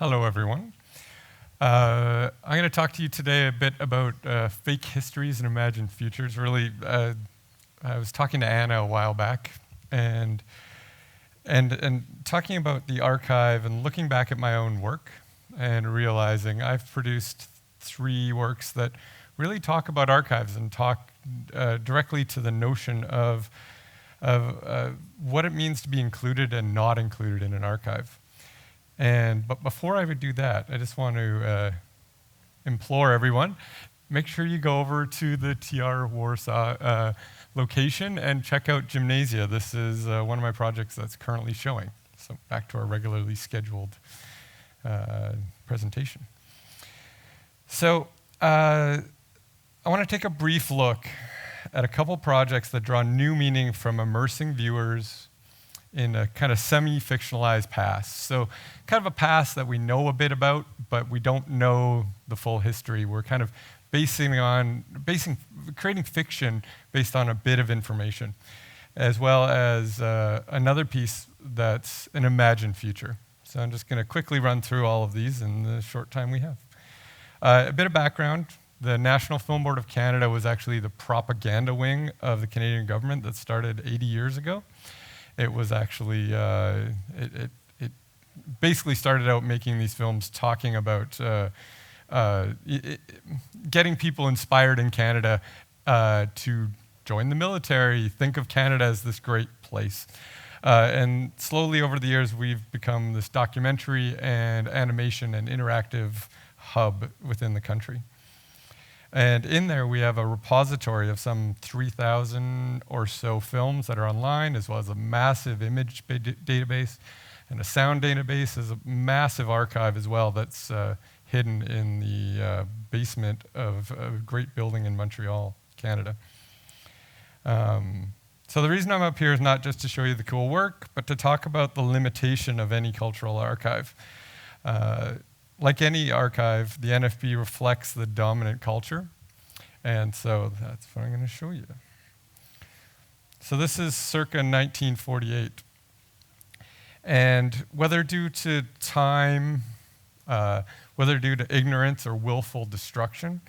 Hello, everyone. I'm going to talk to you today a bit about fake histories and imagined futures. Really, I was talking to Anna a while back, and talking about the archive and looking back at my own work and realizing I've produced 3 works that really talk about archives and talk directly to the notion of what it means to be included and not included in an archive. But before I would do that, I just want to implore everyone, make sure you go over to the TR Warsaw location and check out Gymnasia. This is one of my projects that's currently showing. So back to our regularly scheduled presentation. So I want to take a brief look at a couple projects that draw new meaning from immersing viewers in a kind of semi-fictionalized past. So kind of a past that we know a bit about, but we don't know the full history. We're kind of creating fiction based on a bit of information, as well as another piece that's an imagined future. So I'm just going to quickly run through all of these in the short time we have. A bit of background. The National Film Board of Canada was actually the propaganda wing of the Canadian government that started 80 years ago. It was actually, it basically started out making these films talking about getting people inspired in Canada to join the military, think of Canada as this great place. And slowly over the years, we've become this documentary and animation and interactive hub within the country. And in there, we have a repository of some 3,000 or so films that are online, as well as a massive image database and a sound database. There's a massive archive as well that's hidden in the basement of a great building in Montreal, Canada. So the reason I'm up here is not just to show you the cool work, but to talk about the limitation of any cultural archive. Like any archive, the NFB reflects the dominant culture, and so that's what I'm going to show you. So this is circa 1948, and whether due to time, whether due to ignorance or willful destruction,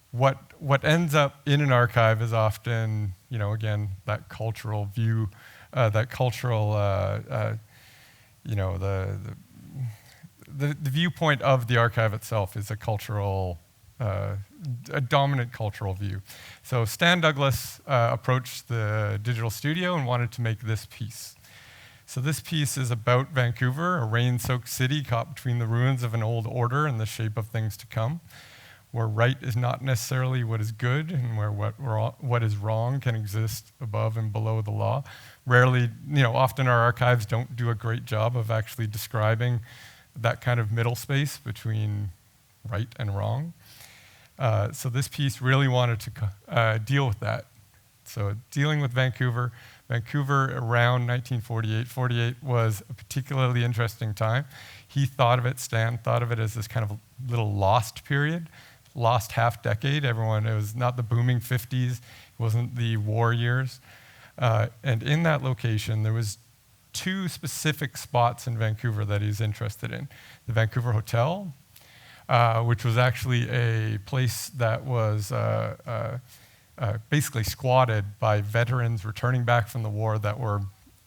what ends up in an archive is often, again, that cultural view, that cultural, the viewpoint of the archive itself is a cultural, a dominant cultural view. So Stan Douglas approached the digital studio and wanted to make this piece. So this piece is about Vancouver, a rain-soaked city caught between the ruins of an old order and the shape of things to come, where right is not necessarily what is good and where what is wrong can exist above and below the law. Rarely, often our archives don't do a great job of actually describing that kind of middle space between right and wrong. So this piece really wanted to deal with that. So dealing with Vancouver around 1948. 48 was a particularly interesting time. Stan thought of it as this kind of little lost period, lost half decade. It was not the booming 50s, it wasn't the war years. And in that location, there was 2 specific spots in Vancouver that he's interested in. The Vancouver Hotel, which was actually a place that was basically squatted by veterans returning back from the war that were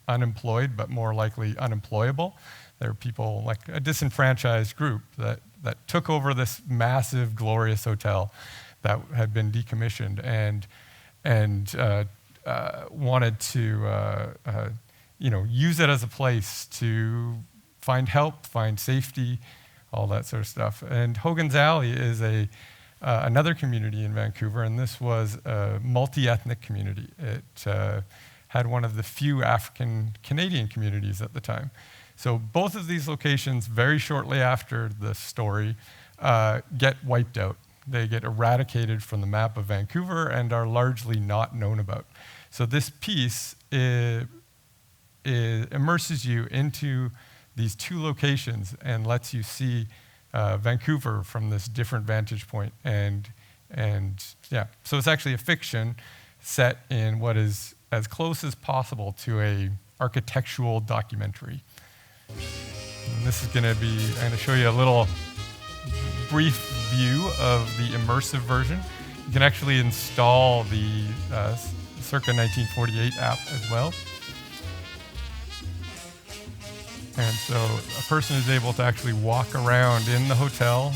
unemployed, but more likely unemployable. There were people like a disenfranchised group that took over this massive, glorious hotel that had been decommissioned and wanted to use it as a place to find help, find safety, all that sort of stuff. And Hogan's Alley is another community in Vancouver, and this was a multi-ethnic community. It had one of the few African-Canadian communities at the time. So both of these locations, very shortly after the story, get wiped out. They get eradicated from the map of Vancouver and are largely not known about. So this piece immerses you into these 2 locations and lets you see Vancouver from this different vantage point. And so it's actually a fiction set in what is as close as possible to a architectural documentary. this is going to be, I'm going to show you a little brief view of the immersive version. You can actually install the circa 1948 app as well. And so a person is able to actually walk around in the hotel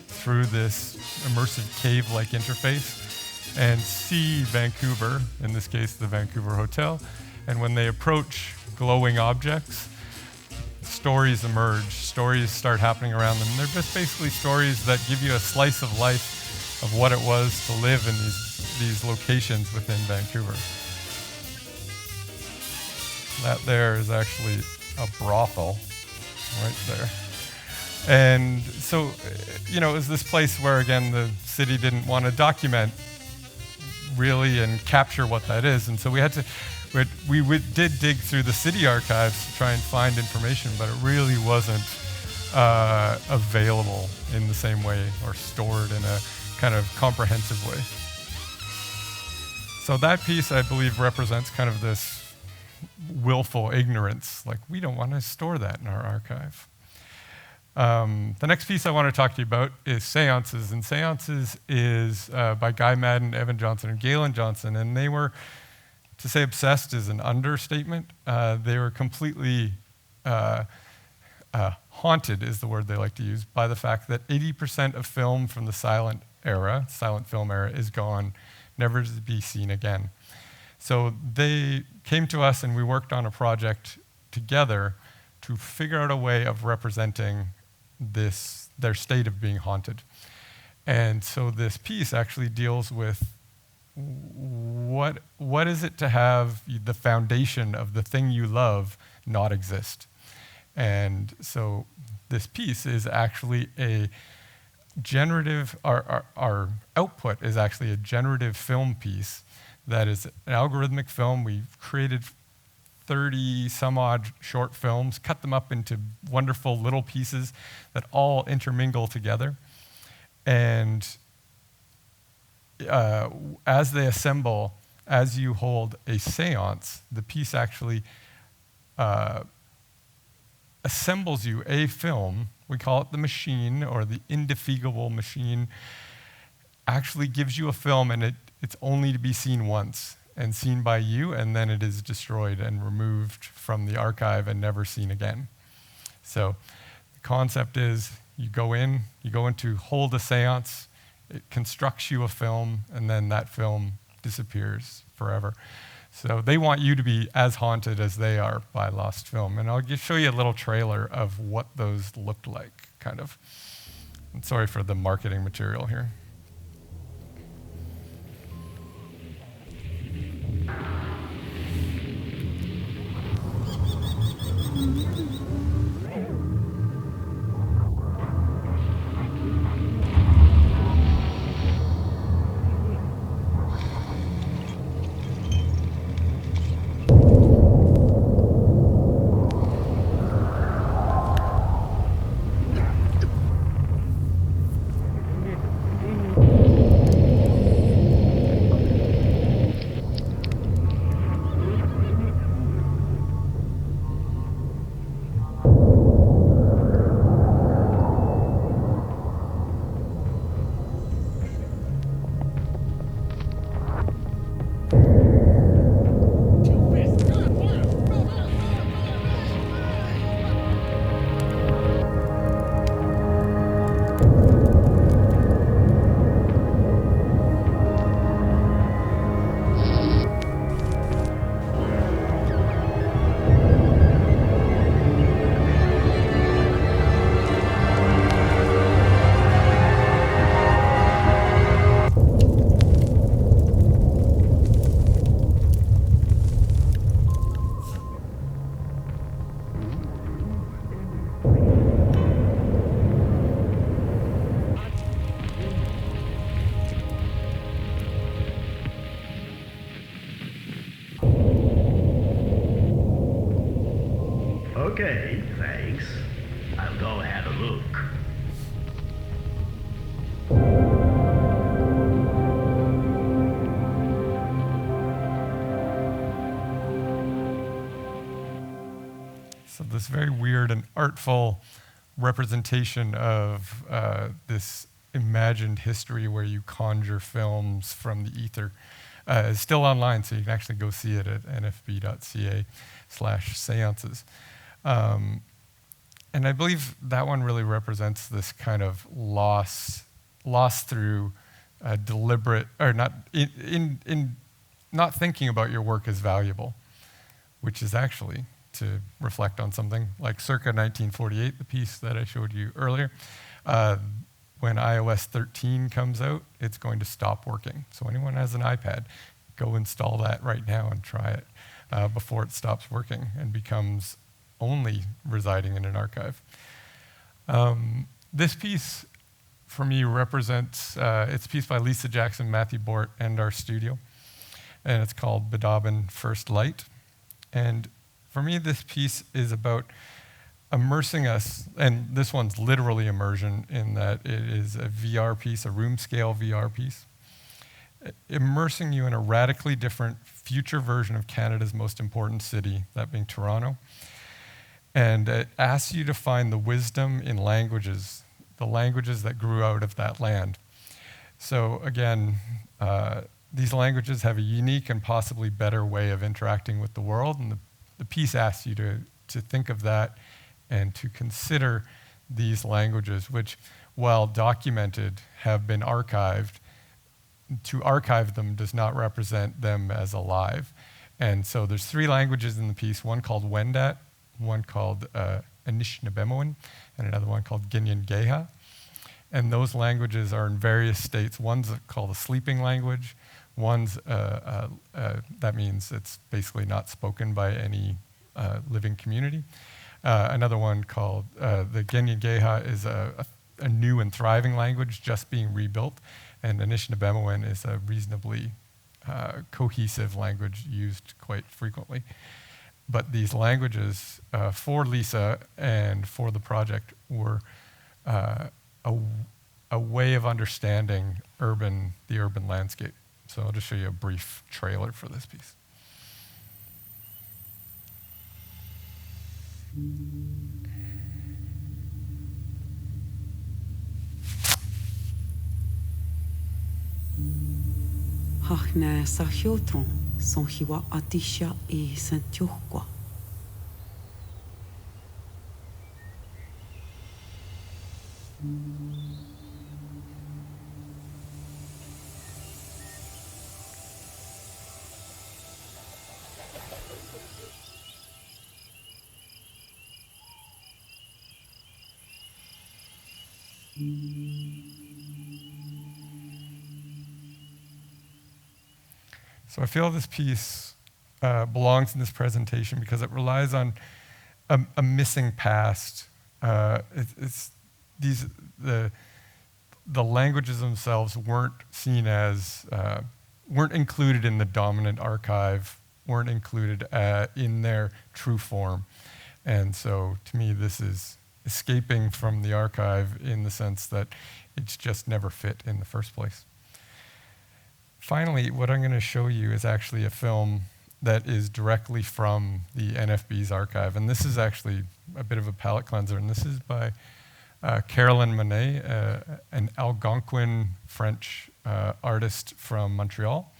through this immersive cave-like interface and see Vancouver, in this case the Vancouver Hotel. And when they approach glowing objects, stories emerge, stories start happening around them. And they're just basically stories that give you a slice of life of what it was to live in these locations within Vancouver. That there is actually a brothel right there. And so, you know, it was this place where, again, the city didn't want to document really and capture what that is. And so we did dig through the city archives to try and find information, but it really wasn't available in the same way or stored in a kind of comprehensive way. So that piece, I believe, represents kind of this willful ignorance. Like, we don't want to store that in our archive. The next piece I want to talk to you about is seances. And seances is by Guy Madden, Evan Johnson, and Galen Johnson. And they were, to say obsessed is an understatement. They were completely haunted, is the word they like to use, by the fact that 80% of film from the silent film era, is gone, never to be seen again. So they came to us and we worked on a project together to figure out a way of representing their state of being haunted. And so this piece actually deals with what is it to have the foundation of the thing you love not exist. And so this piece is actually a generative, our output is actually a generative film piece that is an algorithmic film. We've created 30 some odd short films, cut them up into wonderful little pieces that all intermingle together. And as they assemble, as you hold a seance, the piece actually assembles you a film. We call it the machine, or the indefatigable machine, actually gives you a film, and it's only to be seen once and seen by you, and then it is destroyed and removed from the archive and never seen again. So the concept is you go in to hold a seance, it constructs you a film, and then that film disappears forever. So they want you to be as haunted as they are by lost film. And I'll just show you a little trailer of what those looked like, kind of. I'm sorry for the marketing material here. Okay, thanks. I'll go have a look. So this very weird and artful representation of this imagined history where you conjure films from the ether is still online, so you can actually go see it at nfb.ca/seances. And I believe that one really represents this kind of loss through deliberate, or not in not thinking about your work as valuable, which is actually to reflect on something like circa 1948, the piece that I showed you earlier. When iOS 13 comes out, it's going to stop working. So anyone has an iPad, go install that right now and try it before it stops working and becomes only residing in an archive. This piece, for me, represents, it's a piece by Lisa Jackson, Matthew Bort, and our studio. And it's called Bedaben First Light. And for me, this piece is about immersing us, and this one's literally immersion in that it is a VR piece, a room scale VR piece, immersing you in a radically different future version of Canada's most important city, that being Toronto. And it asks you to find the wisdom in languages, the languages that grew out of that land. So again, these languages have a unique and possibly better way of interacting with the world, and the piece asks you to think of that and to consider these languages, which, while documented, have been archived. To archive them does not represent them as alive. And so there's 3 languages in the piece, one called Wendat, one called Anishinaabemowin, and another one called Ginyan-Geha. And those languages are in various states. One's called a sleeping language. One's, that means it's basically not spoken by any living community. Another one called the Ginyan-Geha is a new and thriving language just being rebuilt. And Anishinaabemowin is a reasonably cohesive language used quite frequently. But these languages, for Lisa and for the project, were a way of understanding the urban landscape. So I'll just show you a brief trailer for this piece. Hachne sahiotron son hiwa atisha e sentiohqua. So I feel this piece belongs in this presentation because it relies on a missing past. The languages themselves weren't seen as, weren't included in the dominant archive, weren't included in their true form. And so to me, this is escaping from the archive in the sense that it's just never fit in the first place. Finally, what I'm going to show you is actually a film that is directly from the NFB's archive. And this is actually a bit of a palate cleanser. And this is by Caroline Monet, an Algonquin French artist from Montreal.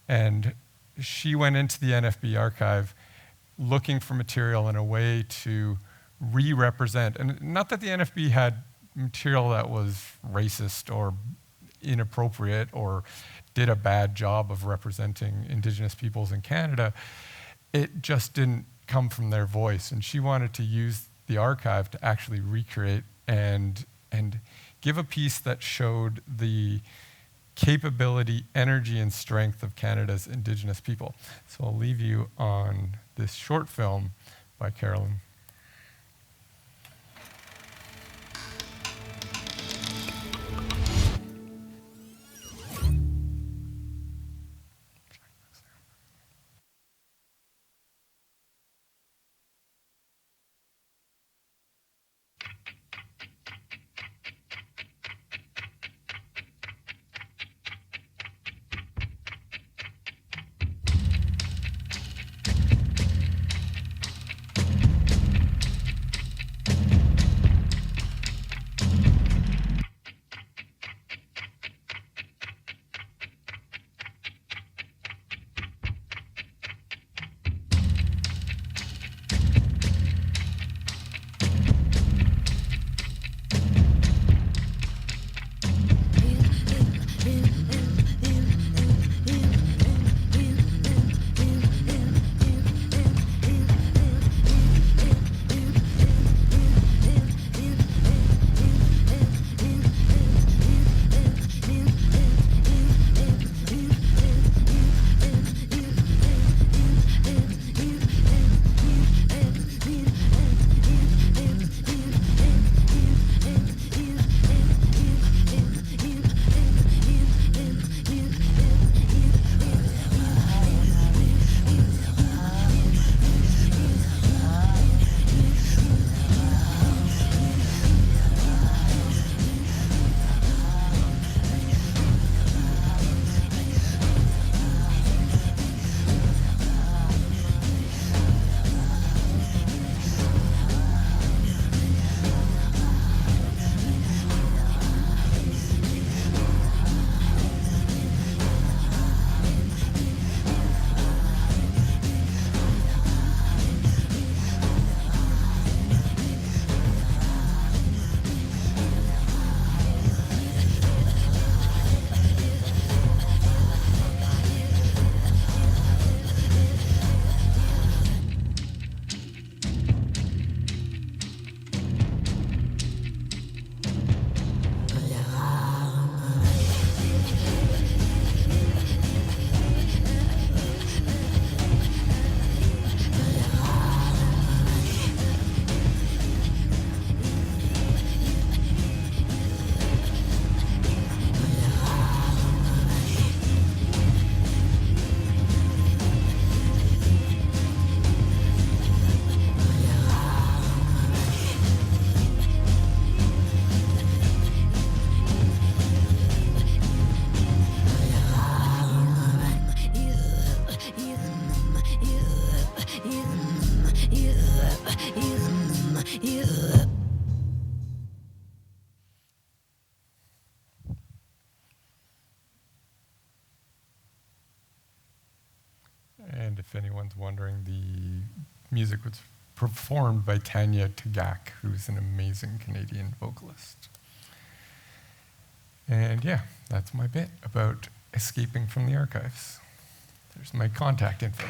And she went into the NFB archive looking for material in a way to re-represent. And not that the NFB had material that was racist or inappropriate or did a bad job of representing Indigenous peoples in Canada, it just didn't come from their voice. And she wanted to use the archive to actually recreate and give a piece that showed the capability, energy, and strength of Canada's Indigenous people. So I'll leave you on this short film by Carolyn. And if anyone's wondering, the music was performed by Tanya Tagak, who's an amazing Canadian vocalist. And yeah, that's my bit about escaping from the archives. There's my contact info.